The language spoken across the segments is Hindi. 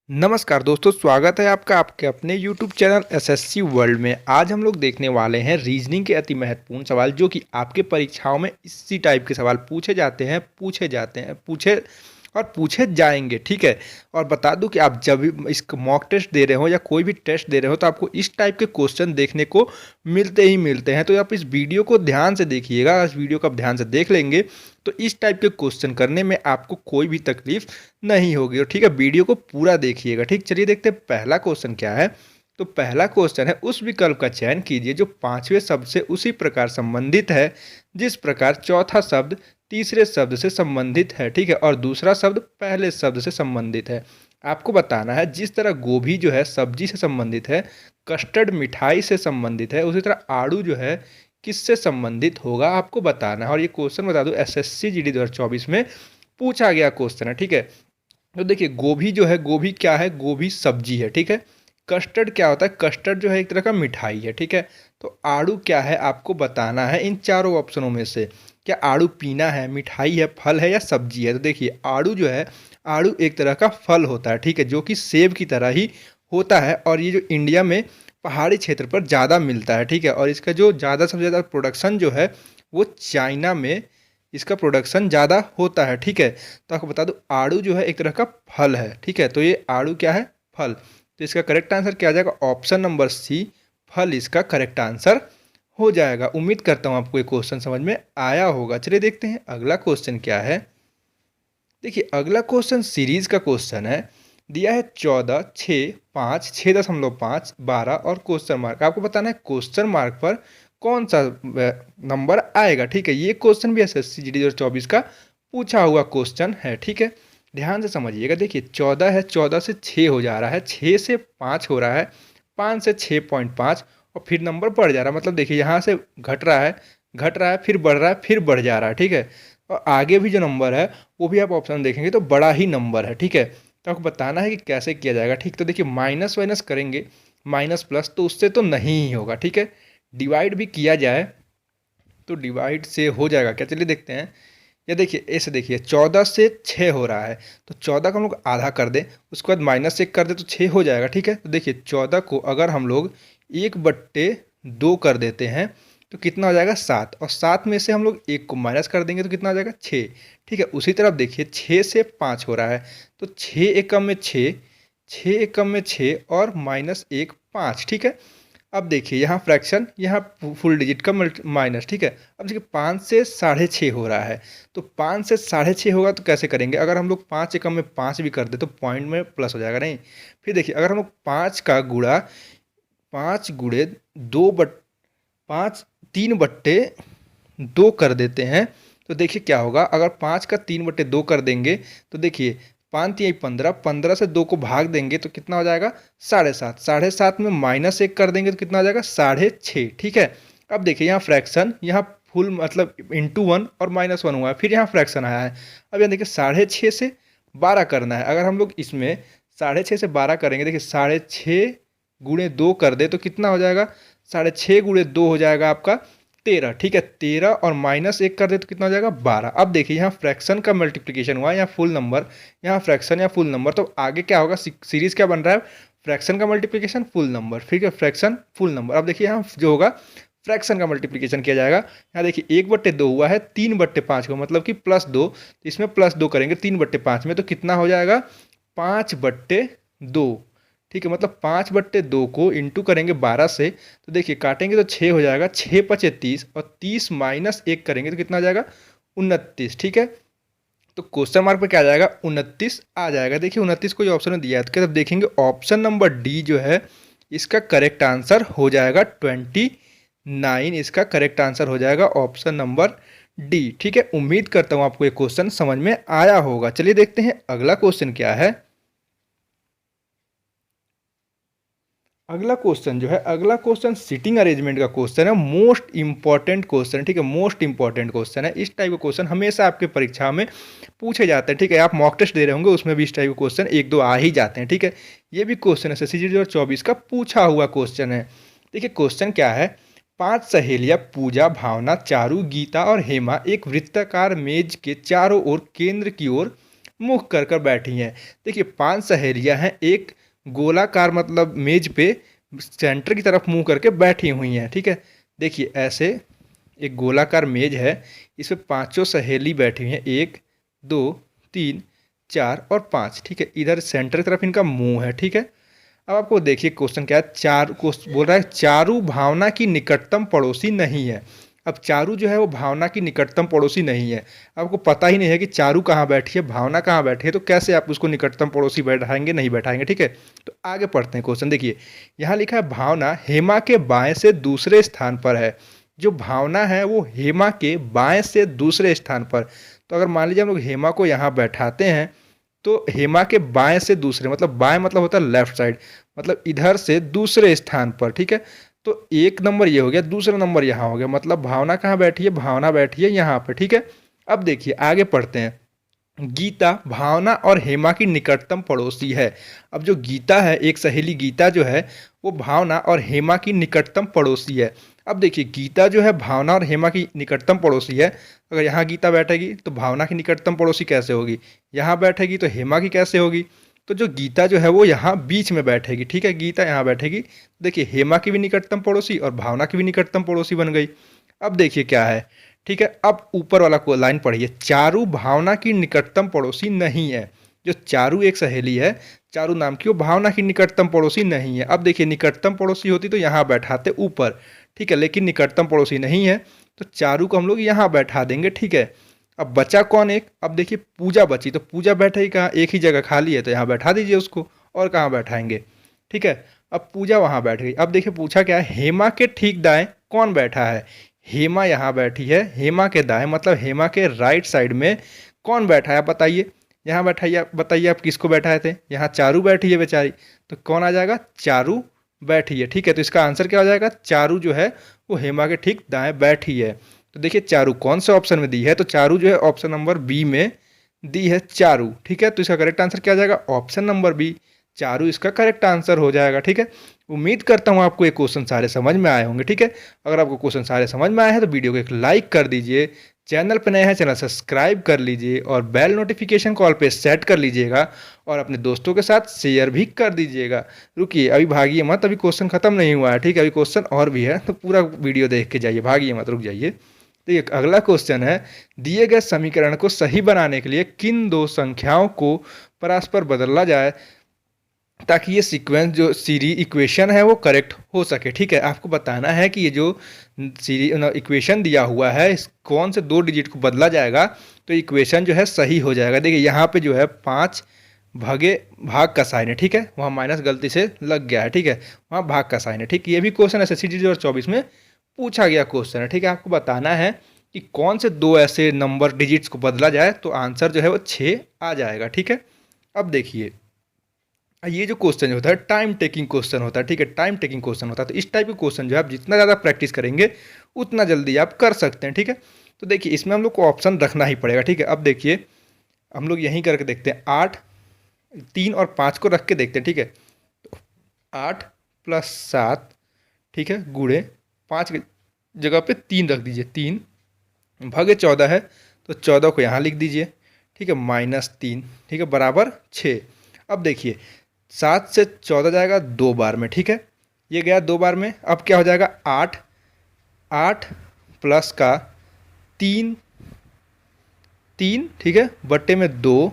नमस्कार दोस्तों, स्वागत है आपका आपके अपने यूट्यूब चैनल एसएससी वर्ल्ड में। आज हम लोग देखने वाले हैं रीजनिंग के अति महत्वपूर्ण सवाल जो कि आपके परीक्षाओं में इसी टाइप के सवाल पूछे और पूछे जाएंगे। ठीक है। और बता दूं कि आप जब भी इस मॉक टेस्ट दे रहे हो या कोई भी टेस्ट दे रहे हो तो आपको इस टाइप के क्वेश्चन देखने को मिलते ही मिलते हैं। तो आप इस वीडियो को ध्यान से देखिएगा। इस वीडियो को आप ध्यान से देख लेंगे तो इस टाइप के क्वेश्चन करने में आपको कोई भी तकलीफ नहीं होगी। और ठीक है, वीडियो को पूरा देखिएगा। ठीक, चलिए देखते हैं पहला क्वेश्चन क्या है। तो पहला क्वेश्चन है, उस विकल्प का चयन कीजिए जो पांचवें शब्द से उसी प्रकार संबंधित है जिस प्रकार चौथा शब्द तीसरे शब्द से संबंधित है। ठीक है, और दूसरा शब्द पहले शब्द से संबंधित है। आपको बताना है जिस तरह गोभी जो है सब्जी से संबंधित है, कस्टर्ड मिठाई से संबंधित है, उसी तरह आड़ू जो है किससे संबंधित होगा, आपको बताना है। और ये क्वेश्चन बता दूं एसएससी जीडी 2024 में पूछा गया क्वेश्चन है। ठीक है, तो देखिए गोभी जो है, गोभी क्या है, गोभी सब्जी है। ठीक है, कस्टर्ड क्या होता है, कस्टर्ड जो है एक तरह का मिठाई है। ठीक है, तो आड़ू क्या है आपको बताना है इन चारों ऑप्शनों में से। क्या आड़ू पीना है, मिठाई है, फल है या सब्जी है। तो देखिए आड़ू जो है, आड़ू एक तरह का फल होता है। ठीक है, जो कि सेब की तरह ही होता है और ये जो इंडिया में पहाड़ी क्षेत्र पर ज़्यादा मिलता है। ठीक है, और इसका जो ज़्यादा सबसे ज़्यादा प्रोडक्शन जो है वो चाइना में इसका प्रोडक्शन ज़्यादा होता है। ठीक है, तो आपको बता दूं आड़ू जो है एक तरह का फल है। ठीक है, तो ये आड़ू क्या है, फल। तो इसका करेक्ट आंसर क्या आ जाएगा, ऑप्शन नंबर सी, फल इसका करेक्ट आंसर हो जाएगा। उम्मीद करता हूँ आपको ये क्वेश्चन समझ में आया होगा। चलिए देखते हैं अगला क्वेश्चन क्या है। देखिए अगला क्वेश्चन सीरीज का क्वेश्चन है। दिया है 14, 6, 5, 6.5, 12 और क्वेश्चन मार्क। आपको बताना है क्वेश्चन मार्क पर कौन सा नंबर आएगा। ठीक है, ये क्वेश्चन भी एसएससी जीडी 2024 का पूछा हुआ क्वेश्चन है। ठीक है, ध्यान से समझिएगा। देखिए 14 है, 14 से 6 हो जा रहा है, 6 से 5 हो रहा है, 5 से 6.5 और फिर नंबर बढ़ जा रहा है। मतलब देखिए यहाँ से घट रहा है फिर बढ़ रहा है फिर बढ़ जा रहा है। ठीक है, और आगे भी जो नंबर है वो भी आप ऑप्शन देखेंगे तो बड़ा ही नंबर है। ठीक है, तो आपको बताना है कि कैसे किया जाएगा। ठीक, तो देखिए माइनस वाइनस करेंगे, माइनस प्लस तो उससे तो नहीं ही होगा। ठीक है, डिवाइड भी किया जाए तो डिवाइड से हो जाएगा क्या, चलिए देखते हैं। या देखिए ऐसे, देखिए 14 से 6 हो रहा है तो 14 का हम लोग आधा कर दें, उसके बाद माइनस 1 कर दें तो 6 हो जाएगा। ठीक है, तो देखिए 14 को अगर हम लोग 1/2 कर देते हैं तो कितना हो जाएगा, 7। और 7 में से हम लोग 1 को माइनस कर देंगे तो कितना हो जाएगा, 6। ठीक है, उसी तरफ देखिए 6 से 5 हो रहा है तो 6 एकम में 6, 6 एकम में 6 और माइनस 1 5। ठीक है, अब देखिए यहाँ फ्रैक्शन, यहाँ फुल डिजिट का माइनस। ठीक है, अब देखिए 5 से 6.5 हो रहा है तो 5 से 6.5 होगा तो कैसे करेंगे, अगर हम लोग 5 एकम में 5 भी कर दे तो पॉइंट में प्लस हो जाएगा नहीं। फिर देखिए अगर हम लोग 5 का गुणा 5 गुणे 3/2 कर देते हैं तो देखिए क्या होगा। अगर 5 का 3/2 कर देंगे तो देखिए 5 3 15, 15 से 2 को भाग देंगे तो कितना हो जाएगा, 7.5। 7.5 में माइनस 1 कर देंगे तो कितना हो जाएगा, 6.5। ठीक है, अब देखिए यहाँ फ्रैक्शन, यहाँ फुल मतलब ×1 और -1 हुआ है, फिर यहाँ फ्रैक्शन आया है। अब यहाँ देखिए 6.5 से 12 करना है। अगर हम लोग इसमें 6.5 से 12 करेंगे, देखिए 6.5 गुणे 2 कर दे तो कितना हो जाएगा, 6.5 गुणे 2 हो जाएगा आपका 13। ठीक है, 13 और माइनस 1 कर दे तो कितना हो जाएगा, 12। अब देखिए यहाँ फ्रैक्शन का मल्टीप्लिकेशन हुआ, यहाँ फुल नंबर, यहाँ फ्रैक्शन या फुल नंबर, तो आगे क्या होगा, सीरीज क्या बन रहा है, फ्रैक्शन का मल्टीप्लिकेशन फुल नंबर, ठीक है, फ्रैक्शन फुल नंबर। अब देखिए यहाँ जो होगा फ्रैक्शन का मल्टीप्लिकेशन किया जाएगा। यहाँ देखिए 1/2 हुआ है 3/5 को, मतलब कि +2, तो इसमें +2 करेंगे 3/5 में तो कितना हो जाएगा, 5/2। ठीक है, मतलब 5/2 को इंटू करेंगे 12 से तो देखिए काटेंगे तो 6 हो जाएगा, 6 5 30 और 30 माइनस 1 करेंगे तो कितना आ जाएगा, 29। ठीक है, तो क्वेश्चन मार्क पे क्या आ जाएगा, 29 आ जाएगा। देखिए 29 को जो ऑप्शन में दिया है तो देखेंगे ऑप्शन नंबर डी जो है इसका करेक्ट आंसर हो जाएगा 29। इसका करेक्ट आंसर हो जाएगा ऑप्शन नंबर डी। ठीक है, उम्मीद करता हूँ आपको ये क्वेश्चन समझ में आया होगा। चलिए देखते हैं अगला क्वेश्चन क्या है। अगला क्वेश्चन जो है, अगला क्वेश्चन सीटिंग अरेंजमेंट का क्वेश्चन है, मोस्ट इंपॉर्टेंट क्वेश्चन है। ठीक है, मोस्ट इंपॉर्टेंट क्वेश्चन है। इस टाइप के क्वेश्चन हमेशा आपके परीक्षा में पूछे जाते हैं। ठीक है, आप मॉक टेस्ट दे रहे होंगे उसमें भी इस टाइप के क्वेश्चन 1 2 आ ही जाते हैं। ठीक है, ये भी क्वेश्चन है एसएससी 2024 का पूछा हुआ क्वेश्चन है। देखिए क्वेश्चन क्या है, 5 सहेलियां पूजा, भावना, चारू, गीता और हेमा एक वृत्ताकार मेज के चारों ओर केंद्र की ओर मुँह कर कर बैठी हैं। देखिए 5 सहेलियाँ हैं, एक गोलाकार मतलब मेज पे सेंटर की तरफ मुँह करके बैठी हुई हैं, ठीक है। देखिए ऐसे एक गोलाकार मेज है, इसमें पांचों सहेली बैठी हुई हैं, 1 2 3 4 और 5, ठीक है। इधर सेंटर की तरफ इनका मुंह है, ठीक है। अब आपको देखिए क्वेश्चन क्या है, बोल रहा है चारू भावना की निकटतम पड़ोसी नहीं है। अब चारू जो है वो भावना की निकटतम पड़ोसी नहीं है। आपको पता ही नहीं है कि चारू कहाँ बैठी है, भावना कहाँ बैठी है, तो कैसे आप उसको निकटतम पड़ोसी बैठाएंगे, नहीं बैठाएंगे, ठीक है। तो आगे पढ़ते हैं क्वेश्चन। देखिए यहाँ लिखा है भावना हेमा के बाएं से दूसरे स्थान पर है। जो भावना है वो हेमा के बाएं से दूसरे स्थान पर। तो अगर मान लीजिए हम लोग हेमा को यहाँ बैठाते हैं, तो हेमा के बाएं से दूसरे, मतलब बाएं मतलब होता है लेफ्ट साइड, मतलब इधर से दूसरे स्थान पर, ठीक है। तो एक नंबर ये हो गया, दूसरा नंबर यहाँ हो गया, मतलब भावना कहाँ बैठी है, भावना बैठी है यहाँ पर, ठीक है। अब देखिए आगे पढ़ते हैं। गीता भावना और हेमा की निकटतम पड़ोसी है। अब जो गीता है, एक सहेली गीता जो है वो भावना और हेमा की निकटतम पड़ोसी है। अब देखिए गीता जो है भावना और हेमा की निकटतम पड़ोसी है। अगर यहाँ गीता बैठेगी तो भावना की निकटतम पड़ोसी कैसे होगी, यहाँ बैठेगी तो हेमा की कैसे होगी। तो जो गीता जो है वो यहाँ बीच में बैठेगी, ठीक है। गीता यहाँ बैठेगी, देखिए हेमा की भी निकटतम पड़ोसी और भावना की भी निकटतम पड़ोसी बन गई। अब देखिए क्या है, ठीक है। अब ऊपर वाला को लाइन पढ़िए, चारू भावना की निकटतम पड़ोसी नहीं है। जो चारू एक सहेली है, चारू नाम की, वो भावना की निकटतम पड़ोसी नहीं है। अब देखिए निकटतम पड़ोसी होती तो यहाँ बैठाते ऊपर, ठीक है, लेकिन निकटतम पड़ोसी नहीं है तो चारू को हम लोग यहाँ बैठा देंगे, ठीक है। अब बचा कौन एक, अब देखिए पूजा बची, तो पूजा बैठेगी कहाँ, एक ही जगह खाली है तो यहाँ बैठा दीजिए उसको, और कहाँ बैठाएंगे, ठीक है। अब पूजा वहाँ बैठ गई। अब देखिए पूछा क्या है, हेमा के ठीक दाएं कौन बैठा है। हेमा यहाँ बैठी है, हेमा के दाएं मतलब हेमा के राइट साइड में कौन बैठा है, आप बताइए। यहाँ बैठाइए, आप बताइए आप किसको बैठाए थे, यहाँ चारू बैठी है बेचारी, तो कौन आ जाएगा, चारू बैठी है, ठीक है। तो इसका आंसर क्या हो जाएगा, चारू जो है वो हेमा के ठीक दाएं बैठी है। तो देखिए चारू कौन से ऑप्शन में दी है, तो चारू जो है ऑप्शन नंबर बी में दी है चारू, ठीक है। तो इसका करेक्ट आंसर क्या आ जाएगा, ऑप्शन नंबर बी, चारू इसका करेक्ट आंसर हो जाएगा, ठीक है। उम्मीद करता हूँ आपको ये क्वेश्चन सारे समझ में आए होंगे, ठीक है। अगर आपको क्वेश्चन सारे समझ में आए हैं तो वीडियो को एक लाइक कर दीजिए, चैनल पर नए हैं चैनल सब्सक्राइब कर लीजिए और बेल नोटिफिकेशन कॉल पे सेट कर लीजिएगा और अपने दोस्तों के साथ शेयर भी कर दीजिएगा। रुकिए अभी भागिए मत, अभी क्वेश्चन खत्म नहीं हुआ है, ठीक है। अभी क्वेश्चन और भी है तो पूरा वीडियो देख के जाइए, भागिए मत, रुक जाइए। तो ये अगला क्वेश्चन है, दिए गए समीकरण को सही बनाने के लिए किन दो संख्याओं को परस्पर बदला जाए ताकि ये सीक्वेंस जो सीरीज इक्वेशन है वो करेक्ट हो सके, ठीक है। आपको बताना है कि ये जो सीरीज इक्वेशन दिया हुआ है इस कौन से दो डिजिट को बदला जाएगा तो इक्वेशन जो है सही हो जाएगा। देखिए यहाँ पे जो है 5 भाग का साइन है, ठीक है, वहाँ माइनस गलती से लग गया है, ठीक है, वहाँ भाग का साइन है, ठीक। ये भी क्वेश्चन SSC 2024 में पूछा गया क्वेश्चन है, ठीक है। आपको बताना है कि कौन से दो ऐसे नंबर डिजिट्स को बदला जाए तो आंसर जो है वो 6 आ जाएगा, ठीक है। अब देखिए ये जो क्वेश्चन होता है टाइम टेकिंग क्वेश्चन होता है, ठीक है, टाइम टेकिंग क्वेश्चन होता है। तो इस टाइप के क्वेश्चन जो है आप जितना ज़्यादा प्रैक्टिस करेंगे उतना जल्दी आप कर सकते हैं, ठीक है। तो देखिए इसमें हम लोग को ऑप्शन रखना ही पड़ेगा, ठीक है। अब देखिए हम लोग यहीं करके देखते हैं, 8 3 और 5 को रख के देखते हैं, ठीक है। 8 + 7, ठीक है, गुणे 5 की जगह पे 3 रख दीजिए, 3 भागे 14 है तो 14 को यहाँ लिख दीजिए, ठीक है, -3, ठीक है, बराबर 6। अब देखिए 7 से 14 जाएगा 2 बार में, ठीक है, ये गया 2 बार में। अब क्या हो जाएगा 8 प्लस का 3, ठीक है, बट्टे में 2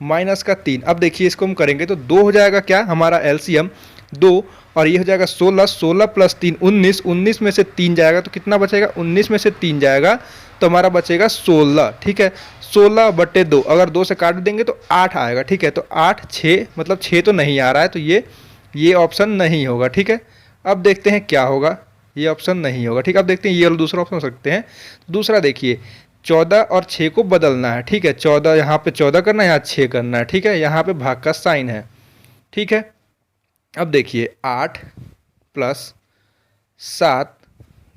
माइनस का 3। अब देखिए इसको हम करेंगे तो 2 हो जाएगा क्या हमारा एलसीएम 2 और ये हो जाएगा 16 + 3 19 में से 3 जाएगा तो कितना बचेगा, 19 में से 3 जाएगा तो हमारा बचेगा 16, ठीक है। 16/2 अगर 2 से काट देंगे तो 8 आएगा, ठीक है। तो 8 6 मतलब 6 तो नहीं आ रहा है तो ये ऑप्शन नहीं होगा, ठीक है। अब देखते हैं क्या होगा, ये ऑप्शन नहीं होगा, ठीक है। अब देखते हैं ये दूसरा ऑप्शन हो सकते हैं। दूसरा देखिए 14 और 6 को बदलना है, ठीक है, 14 यहाँ पे 14 करना है, यहाँ 6 करना है, ठीक है, यहाँ पे भाग का साइन है, ठीक है। अब देखिए 8 + 7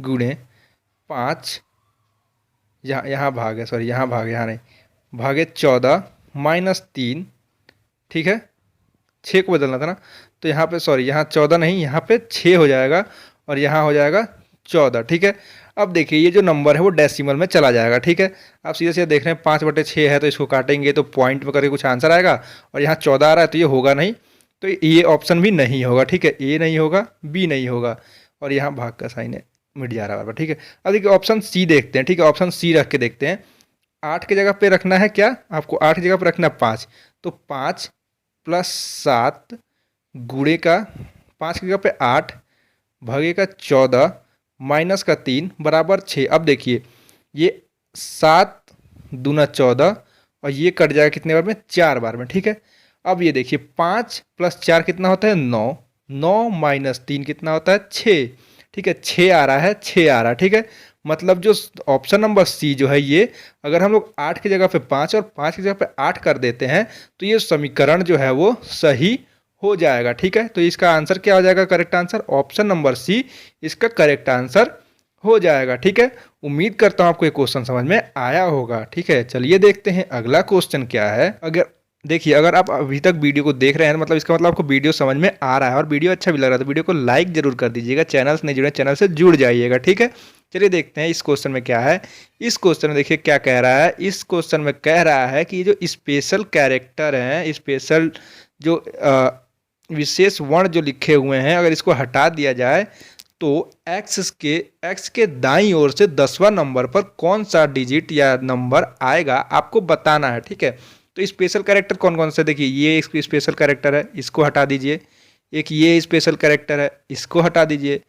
गुणे 5, यहाँ भाग है, सॉरी यहाँ भाग, यहाँ नहीं, भागे 14 -3, ठीक है, 6 को बदलना था ना तो यहाँ पे सॉरी यहाँ 14 नहीं, यहाँ पे 6 हो जाएगा और यहाँ हो जाएगा 14, ठीक है। अब देखिए ये जो नंबर है वो डेसिमल में चला जाएगा, ठीक है। आप सीधे सीधे देख रहे हैं 5/6 है तो इसको काटेंगे तो पॉइंट में करके कुछ आंसर आएगा, और यहाँ 14 आ रहा है तो ये होगा नहीं, तो ये ऑप्शन भी नहीं होगा, ठीक है। ए नहीं होगा, बी नहीं होगा, और यहाँ भाग का साइन है, मिट जा रहा है, ठीक है। अब देखिए ऑप्शन सी देखते हैं, ठीक है। ऑप्शन सी रख के देखते हैं। 8 की जगह पे रखना है क्या आपको, 8 की जगह पे रखना है 5, तो 5 + 7 गुणे का 5 की जगह पे 8 भागे का 14 माइनस का 3 बराबर 6। अब देखिए ये 7 दूना 14 और ये कट जाएगा कितने बार में, 4 बार में, ठीक है। अब ये देखिए 5 + 4 कितना होता है, 9, 9 - 3 कितना होता है, 6, ठीक है। 6 आ रहा है, 6 आ रहा है, ठीक है। मतलब जो ऑप्शन नंबर सी जो है ये, अगर हम लोग 8 की जगह पे 5 और 5 की जगह पे 8 कर देते हैं तो ये समीकरण जो है वो सही हो जाएगा, ठीक है। तो इसका आंसर क्या हो जाएगा, correct answer option number C इसका करेक्ट आंसर हो जाएगा, ठीक है। उम्मीद करता हूँ आपको ये क्वेश्चन समझ में आया होगा, ठीक है। चलिए देखते हैं अगला क्वेश्चन क्या है। अगर आप अभी तक वीडियो को देख रहे हैं मतलब इसका मतलब आपको वीडियो समझ में आ रहा है और वीडियो अच्छा भी लग रहा है तो वीडियो को लाइक जरूर कर दीजिएगा। चैनल से नहीं जुड़े, चैनल से जुड़ जाइएगा, ठीक है। चलिए देखते हैं इस क्वेश्चन में क्या है। इस क्वेश्चन में देखिए क्या कह रहा है। इस क्वेश्चन में कह रहा है कि जो स्पेशल कैरेक्टर हैं, स्पेशल जो विशेष वर्ण जो लिखे हुए हैं, अगर इसको हटा दिया जाए तो एक्स के दाईं ओर से 10वां नंबर पर कौन सा डिजिट या नंबर आएगा आपको बताना है, ठीक है। तो स्पेशल कैरेक्टर कौन कौन से, देखिए ये एक स्पेशल कैरेक्टर है, इसको हटा दीजिए। एक ये स्पेशल कैरेक्टर है, इसको हटा दीजिए।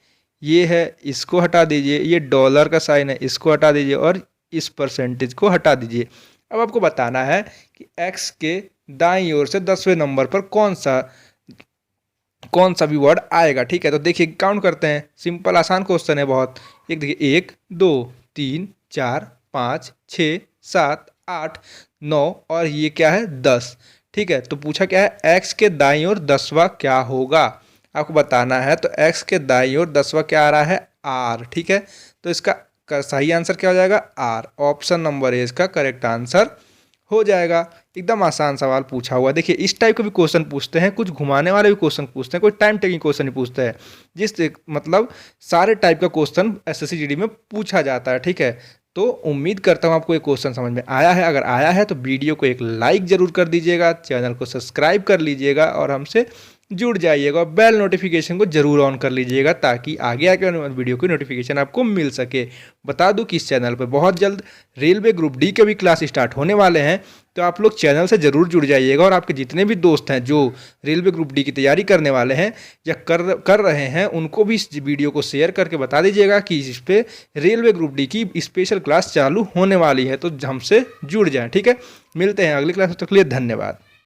ये है, इसको हटा दीजिए। ये डॉलर का साइन है, इसको हटा दीजिए, और इस परसेंटेज को हटा दीजिए। अब आपको बताना है कि एक्स के दाईं ओर से 10वें नंबर पर कौन सा भी वर्ड आएगा, ठीक है। तो देखिए काउंट करते हैं, सिंपल आसान क्वेश्चन है बहुत। एक देखिए 1 2 3 4 5 6 7 8 9 और ये क्या है 10, ठीक है। तो पूछा क्या है, एक्स के दाईं ओर 10वां क्या होगा आपको बताना है। तो एक्स के दाईं ओर 10वां क्या आ रहा है, आर, ठीक है। तो इसका सही आंसर क्या हो जाएगा, आर। ऑप्शन नंबर ए इसका करेक्ट आंसर हो जाएगा। एकदम आसान सवाल पूछा हुआ। देखिए इस टाइप के भी क्वेश्चन पूछते हैं, कुछ घुमाने वाले भी क्वेश्चन पूछते हैं, कोई टाइम टेकिंग क्वेश्चन नहीं पूछते हैं। मतलब सारे टाइप का क्वेश्चन एसएससी जीडी में पूछा जाता है, ठीक है। तो उम्मीद करता हूँ आपको ये क्वेश्चन समझ में आया है। अगर आया है तो वीडियो को एक लाइक जरूर कर दीजिएगा, चैनल को सब्सक्राइब कर लीजिएगा और हमसे जुड़ जाइएगा, और बेल नोटिफिकेशन को जरूर ऑन कर लीजिएगा ताकि आगे आके वीडियो की नोटिफिकेशन आपको मिल सके। बता दूं कि इस चैनल पर बहुत जल्द रेलवे ग्रुप डी के भी क्लास स्टार्ट होने वाले हैं, तो आप लोग चैनल से ज़रूर जुड़ जाइएगा। और आपके जितने भी दोस्त हैं जो रेलवे ग्रुप डी की तैयारी करने वाले हैं या कर रहे हैं, उनको भी इस वीडियो को शेयर करके बता दीजिएगा कि इस पर रेलवे ग्रुप डी की स्पेशल क्लास चालू होने वाली है, तो हमसे जुड़ जाएँ, ठीक है। मिलते हैं अगली क्लास, तक के लिए धन्यवाद।